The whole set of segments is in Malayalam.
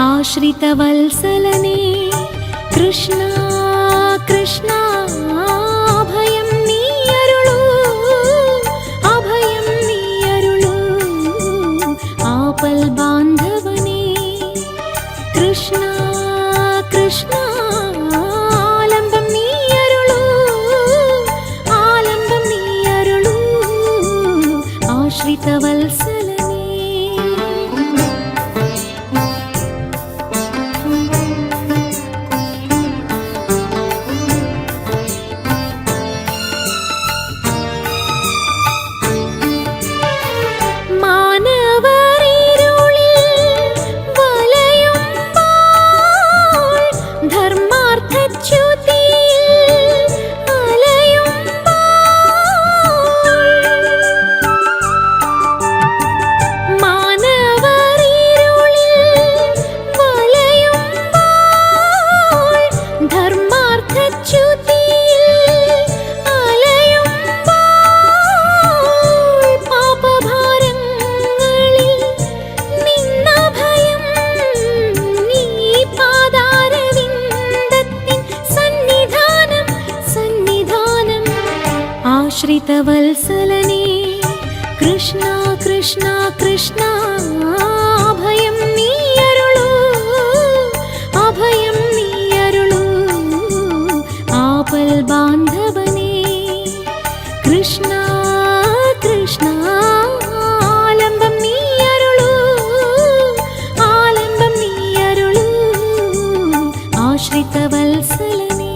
ആശ്രിതവത്സലനേ കൃഷ്ണ കൃഷ്ണ അഭയം നീയരുളൂ, അഭയം നീയരുളൂ. ആപൽ ബാന്ധവനേ കൃഷ്ണ കൃഷ്ണ ആലംബം നീയരുളൂ, ആലംബം നീയരുളൂ. ആശ്രിതവത്സലനേ ആശ്രിതവത്സലനേ കൃഷ്ണ കൃഷ്ണ കൃഷ്ണ അഭയം നീയരുളൂ, അഭയം നീയരുളൂ. ആപൽ ബാന്ധവനേ കൃഷ്ണ കൃഷ്ണ ആലംബം നീയരുളൂ, ആലംബം നീയരുളൂ. ആശ്രിതവത്സലനേ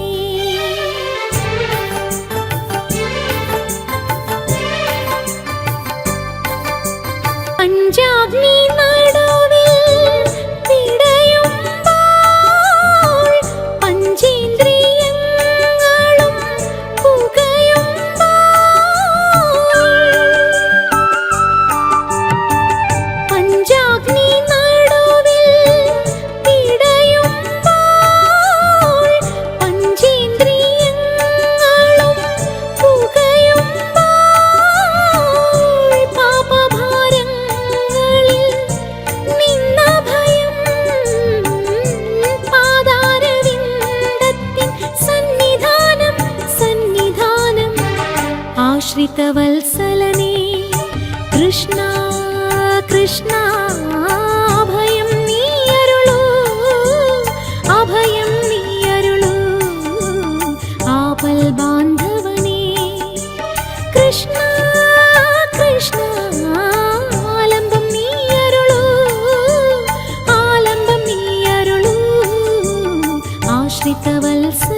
പഞ്ചാഗ്നി നടുവിൽ പിടയുമ്പോൾ പഞ്ചേന്ദ്രിയങ്ങളും പുകയുമ്പോൾ, പഞ്ചാഗ്നി നടുവിൽ പിടയുമ്പോൾ പഞ്ചേന്ദ്രിയങ്ങളും പുകയുമ്പോൾ, പാപഭാരം ആശ്രിതവത്സലനേ കൃഷ്ണ കൃഷ്ണ അഭയം നീയരുളൂ, അഭയം നീയരുളൂ. ആപൽ ബാന്ധവനേ കൃഷ്ണ കൃഷ്ണ ആലംബം നീയരുളൂ, ആലംബം നീയരുളൂ. ആശ്രിതവത്സലനേ